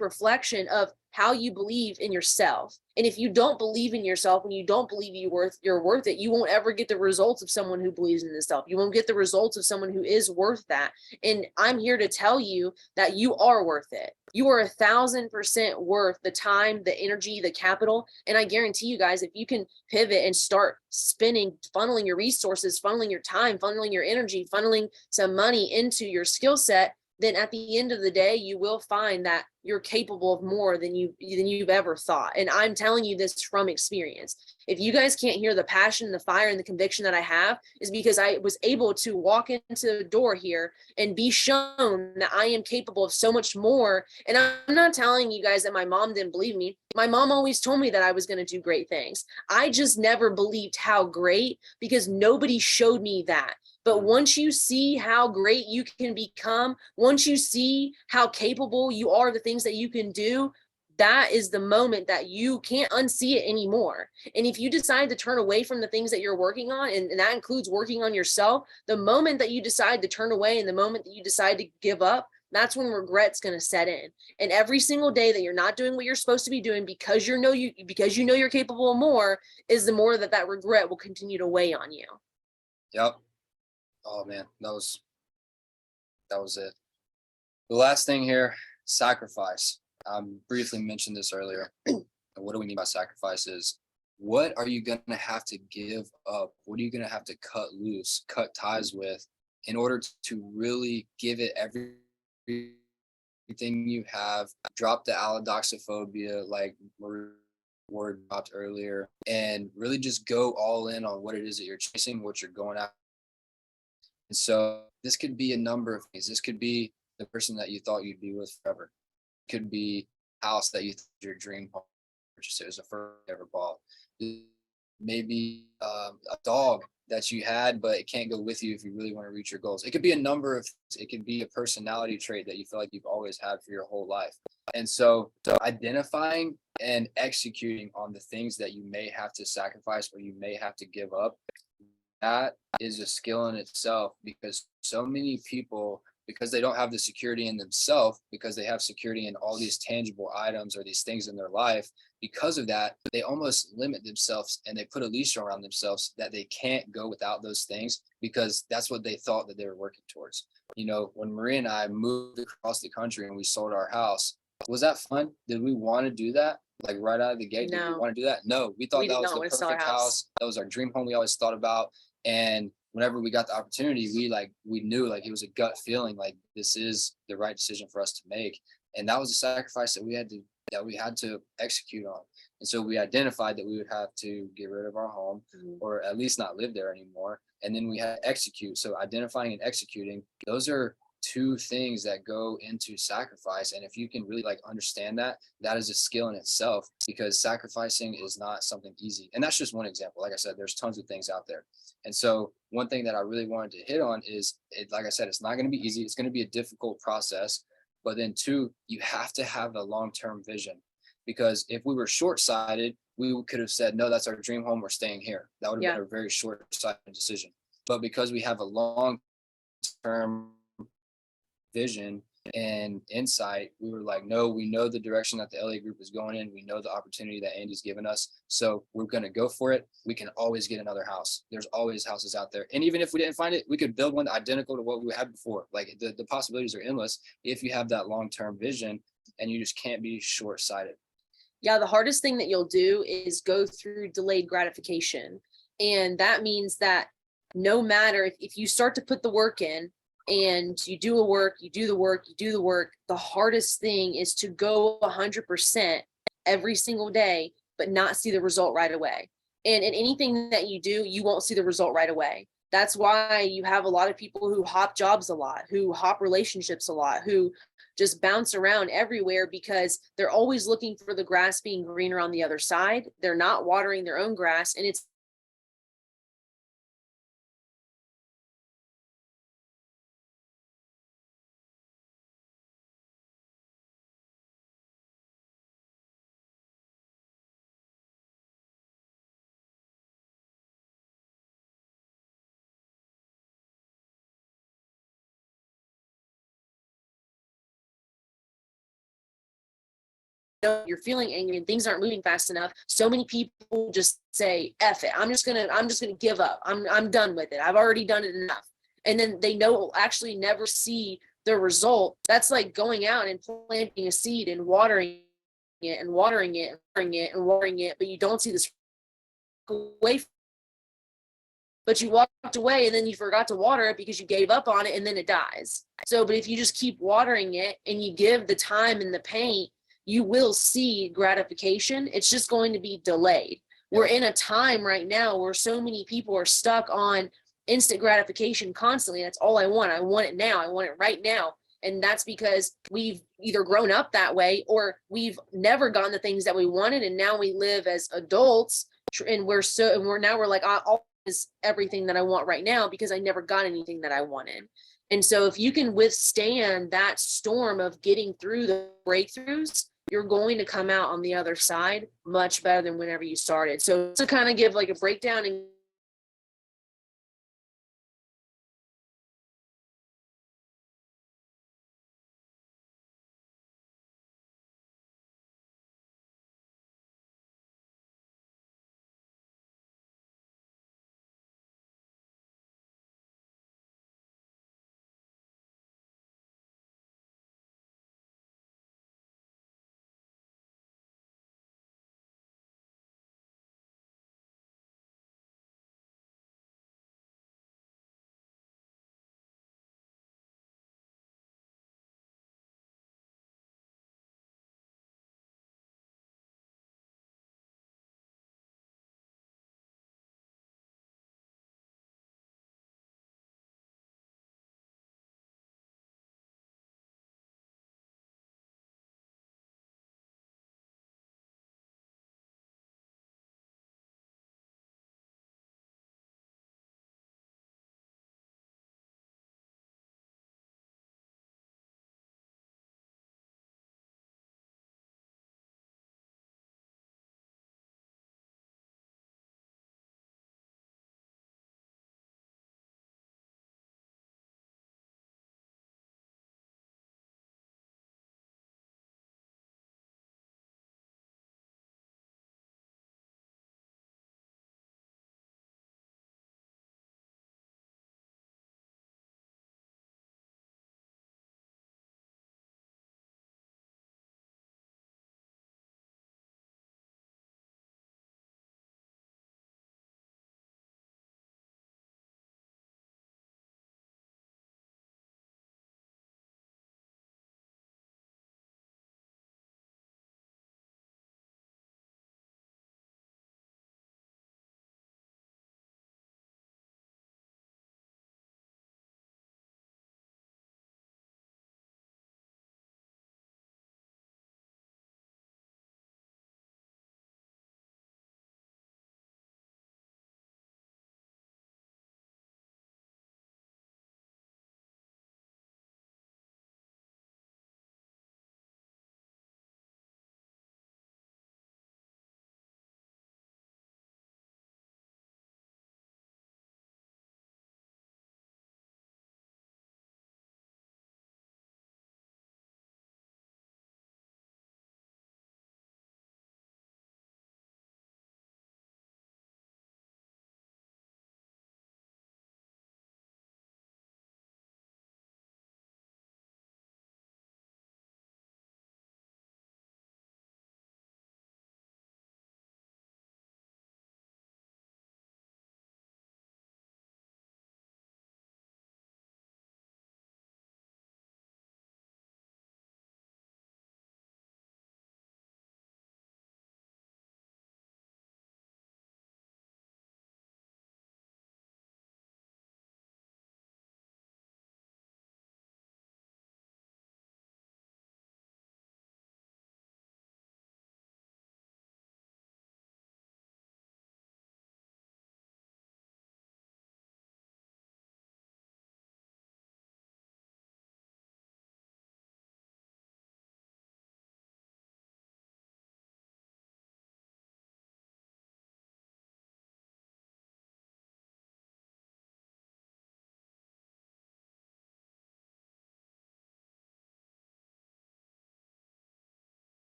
reflection of how you believe in yourself. And if you don't believe in yourself and you don't believe you're worth it, you won't ever get the results of someone who believes in themselves. You won't get the results of someone who is worth that. And I'm here to tell you that you are worth it. You are 1,000% worth the time, the energy, the capital. And I guarantee you guys, if you can pivot and start spinning, funneling your resources, funneling your time, funneling your energy, funneling some money into your skill set, then at the end of the day, you will find that you're capable of more than you've ever thought. And I'm telling you this from experience. If you guys can't hear the passion, the fire, and the conviction that I have, is because I was able to walk into the door here and be shown that I am capable of so much more. And I'm not telling you guys that my mom didn't believe me. My mom always told me that I was going to do great things. I just never believed how great, because nobody showed me that. But once you see how great you can become, once you see how capable you are, the things that you can do, that is the moment that you can't unsee it anymore. And if you decide to turn away from the things that you're working on, and that includes working on yourself, the moment that you decide to turn away and the moment that you decide to give up, that's when regret's going to set in. And every single day that you're not doing what you're supposed to be doing because you know you're capable of more, is the more that regret will continue to weigh on you. Yep. Oh man, that was it. The last thing here, sacrifice. Briefly mentioned this earlier. And what do we mean by sacrifice is, what are you going to have to give up? What are you going to have to cut loose, cut ties with, in order to really give it everything you have, drop the allodoxophobia, like word dropped earlier, and really just go all in on what it is that you're chasing, what you're going after. And so this could be a number of things. This could be the person that you thought you'd be with forever. It could be a house that you thought your dream home purchase. It was the first you ever bought. Maybe a dog that you had, but it can't go with you if you really want to reach your goals. It could be a number of, it could be a personality trait that you feel like you've always had for your whole life. And so identifying and executing on the things that you may have to sacrifice or you may have to give up, that is a skill in itself, because so many people, because they don't have the security in themselves, because they have security in all these tangible items or these things in their life, because of that, they almost limit themselves and they put a leash around themselves that they can't go without those things, because that's what they thought that they were working towards. You know, when Maria and I moved across the country and we sold our house, was that fun? Did we want to do that? Like right out of the gate, did we want to do that? No, we thought that was the perfect house. That was our dream home we always thought about. And whenever we got the opportunity, we knew like it was a gut feeling, like this is the right decision for us to make. And that was a sacrifice that we had to execute on. And so we identified that we would have to get rid of our home, or at least not live there anymore. And then we had to execute. So identifying and executing, those are two things that go into sacrifice. And if you can really like understand that, that is a skill in itself, because sacrificing is not something easy. And that's just one example. Like I said, there's tons of things out there. And so one thing that I really wanted to hit on is, like I said, it's not going to be easy. It's going to be a difficult process. But then two, you have to have a long-term vision, because if we were short-sighted, we could have said, no, that's our dream home, we're staying here. That would have been a very short-sighted decision. But because we have a long-term vision and insight, we were like, no, we know the direction that the LA group is going in. We know the opportunity that Andy's given us. So we're going to go for it. We can always get another house. There's always houses out there. And even if we didn't find it, we could build one identical to what we had before. Like the possibilities are endless if you have that long-term vision, and you just can't be short-sighted. Yeah, the hardest thing that you'll do is go through delayed gratification. And that means that no matter if you start to put the work in, and you do the work, the hardest thing is to go 100% every single day, but not see the result right away. And in anything that you do, you won't see the result right away. That's why you have a lot of people who hop jobs a lot, who hop relationships a lot, who just bounce around everywhere, because they're always looking for the grass being greener on the other side. They're not watering their own grass, and it's know you're feeling angry and things aren't moving fast enough, so many people just say, F it, I'm just gonna give up. I'm done with it. I've already done it enough. And then they know actually never see the result. That's like going out and planting a seed and watering it and watering it and watering it and watering it, but you don't see this away. But you walked away and then you forgot to water it because you gave up on it and then it dies. So, but if you just keep watering it and you give the time and the paint, you will see gratification. It's just going to be delayed. We're in a time right now where so many people are stuck on instant gratification constantly. That's all I want. I want it now. I want it right now. And that's because we've either grown up that way or we've never gotten the things that we wanted. And now we live as adults and we're like, I'll is everything that I want right now because I never got anything that I wanted. And so if you can withstand that storm of getting through the breakthroughs, you're going to come out on the other side much better than whenever you started. So to kind of give like a breakdown and